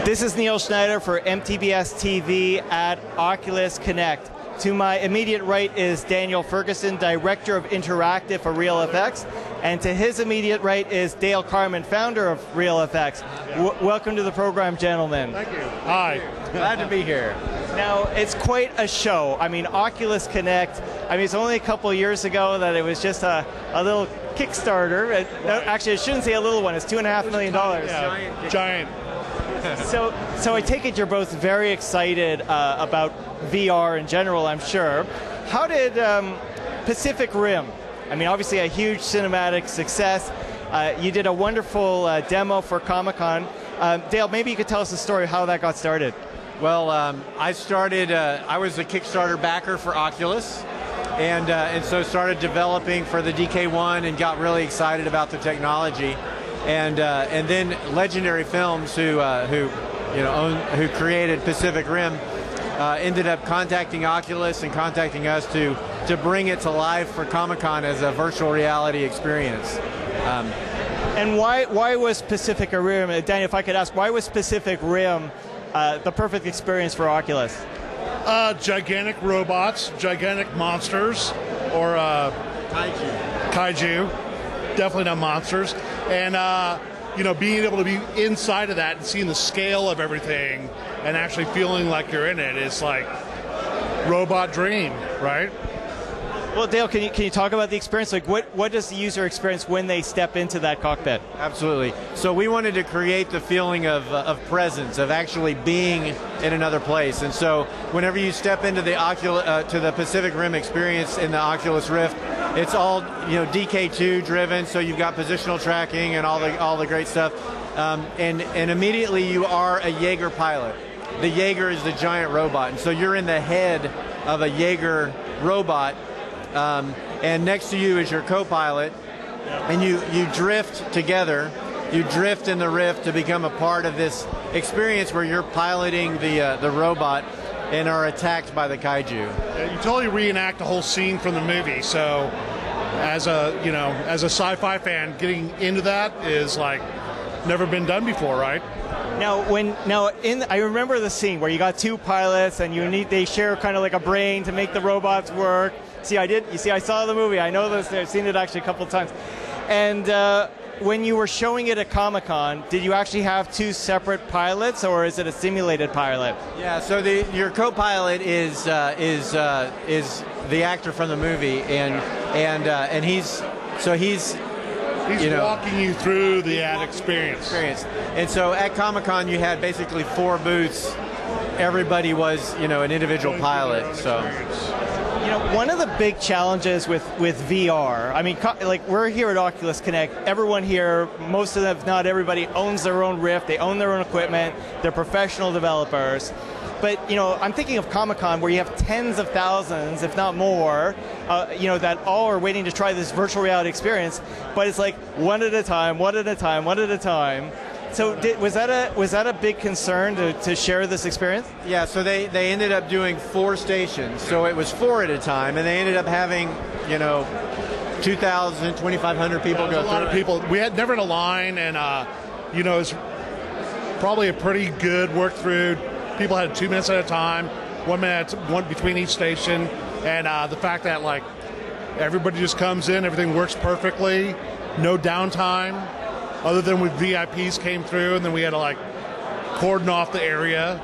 This is Neil Schneider for MTBS-TV at Oculus Connect. To my immediate right is Daniel Ferguson, Director of Interactive for RealFX, and to his immediate right is Dale Carman, founder of RealFX. Welcome to the program, gentlemen. Thank you. Hi. Glad to be here. Now, it's quite a show. I mean, Oculus Connect, it's only a couple years ago that it was just a little Kickstarter. Actually, I shouldn't say a little one. It's $2.5 million. Yeah, giant. So I take it you're both very excited about VR in general, I'm sure. How did Pacific Rim, obviously a huge cinematic success. You did a wonderful demo for Comic-Con. Dale, maybe you could tell us the story of how that got started. Well, I was a Kickstarter backer for Oculus, and so started developing for the DK1 and got really excited about the technology. And then Legendary Films, who created Pacific Rim, ended up contacting Oculus and contacting us to bring it to life for Comic-Con as a virtual reality experience. And why was Pacific Rim, Danny, if I could ask, why was Pacific Rim the perfect experience for Oculus? Gigantic robots, gigantic monsters, or kaiju. Definitely not monsters. And being able to be inside of that and seeing the scale of everything and actually feeling like you're in it is like robot dream, right? Well, Dale, can you talk about the experience? Like, what does the user experience when they step into that cockpit? Absolutely. So we wanted to create the feeling of presence, of actually being in another place. And so whenever you step into the the Pacific Rim experience in the Oculus Rift, it's all DK2 driven. So you've got positional tracking and all the great stuff. And immediately you are a Jaeger pilot. The Jaeger is the giant robot, and so you're in the head of a Jaeger robot. And next to you is your co-pilot, and you drift together. You drift in the Rift to become a part of this experience where you're piloting the robot and are attacked by the kaiju. You totally reenact the whole scene from the movie. So, as a sci-fi fan, getting into that is like never been done before, right? I remember the scene where you got two pilots and they share kind of like a brain to make the robots work. I saw the movie. I know this. I've seen it actually a couple of times. And when you were showing it at Comic-Con, did you actually have two separate pilots, or is it a simulated pilot? Yeah. So your co-pilot is the actor from the movie, and he's walking you through the ad experience. And so at Comic-Con, you had basically 4 booths. Everybody was, an individual pilot. So. One of the big challenges with VR, we're here at Oculus Connect. Everyone here, most of them, if not everybody, owns their own Rift. They own their own equipment. They're professional developers. But, I'm thinking of Comic-Con where you have tens of thousands, if not more, that all are waiting to try this virtual reality experience. But it's like one at a time, one at a time, one at a time. So was that a big concern to share this experience? Yeah, so they ended up doing 4 stations. So it was 4 at a time, and they ended up having, 2,000, 2,500 people go through. A lot of people. We had never in a line, and it was probably a pretty good work through. People had 2 minutes at a time, 1 minute, one between each station, and the fact that everybody just comes in, everything works perfectly, no downtime. Other than when VIPs came through, and then we had to cordon off the area.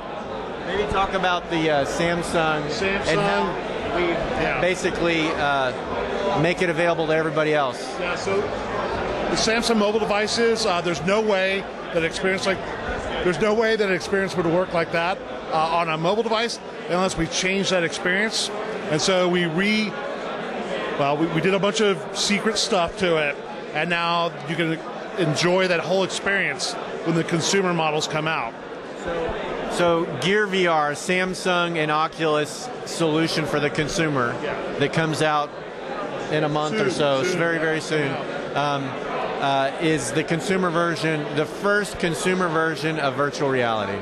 Maybe talk about the Samsung and how we basically make it available to everybody else. Yeah, so the Samsung mobile devices, there's no way that an experience would work like that on a mobile device unless we change that experience. And so we did a bunch of secret stuff to it, and now you can enjoy that whole experience when the consumer models come out. So Gear VR, Samsung and Oculus solution for the consumer that comes out in a month or so, very, very soon, is the consumer version, the first consumer version of virtual reality.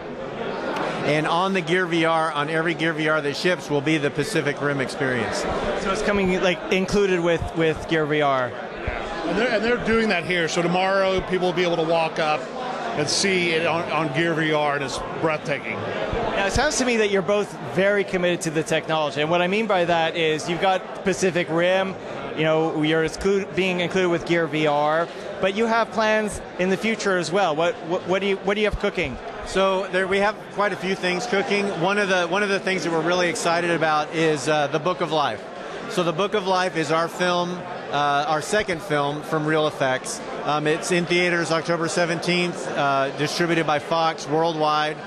And on the Gear VR, on every Gear VR that ships, will be the Pacific Rim experience. So it's coming included with Gear VR. And they're doing that here. So tomorrow, people will be able to walk up and see it on Gear VR, and it's breathtaking. Now, it sounds to me that you're both very committed to the technology, and what I mean by that is you've got Pacific Rim, you know, you're being included with Gear VR, but you have plans in the future as well. What do you have cooking? So we have quite a few things cooking. One of the things that we're really excited about is the Book of Life. So the Book of Life is our film, our second film from Real Effects. It's in theaters October 17th, distributed by Fox worldwide.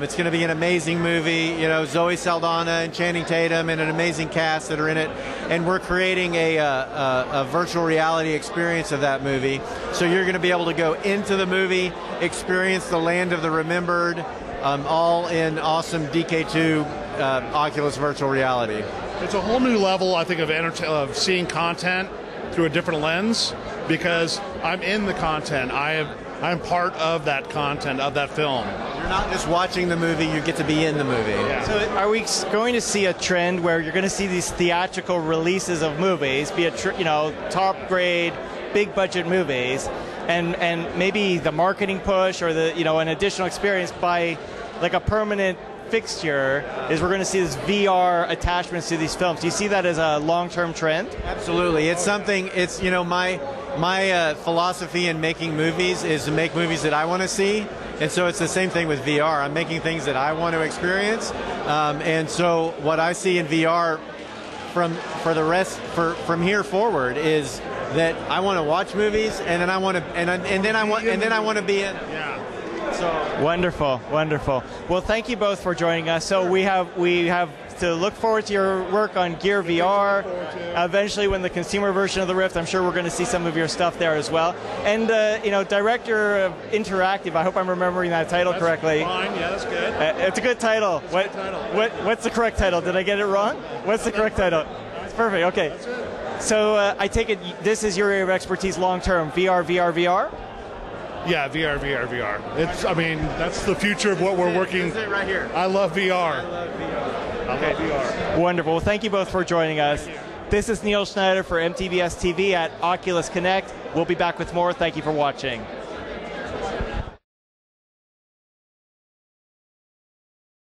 It's going to be an amazing movie. You know, Zoe Saldana and Channing Tatum and an amazing cast that are in it. And we're creating a virtual reality experience of that movie. So you're going to be able to go into the movie, experience the land of the remembered, all in awesome DK2 Oculus virtual reality. It's a whole new level, I think, of seeing content through a different lens, because I'm in the content. I'm part of that content, of that film. You're not just watching the movie, you get to be in the movie. Yeah. So are we going to see a trend where you're going to see these theatrical releases of movies, be it top grade, big budget movies, and maybe the marketing push or an additional experience by like a permanent fixture is we're going to see this VR attachments to these films. Do you see that as a long-term trend? Absolutely. It's something, my philosophy in making movies is to make movies that I want to see. And so it's the same thing with VR. I'm making things that I want to experience. And so what I see in VR from here forward is that I want to watch movies, and then I want to be in. Yeah. So wonderful. Well, thank you both for joining us. So we have to look forward to your work on Gear VR. Eventually, when the consumer version of the Rift, I'm sure we're going to see some of your stuff there as well. And Director of Interactive, I hope I'm remembering that title correctly. Fine. Yeah, that's good. It's a good title. What's the correct title? Did I get it wrong? What's the correct title? It's perfect. Okay. That's it. So I take it this is your area of expertise long term. VR. Yeah, VR. That's the future of what we're working. This is it right here. I love VR. I love VR. Wonderful. Well, thank you both for joining us. This is Neil Schneider for MTBS-TV at Oculus Connect. We'll be back with more. Thank you for watching.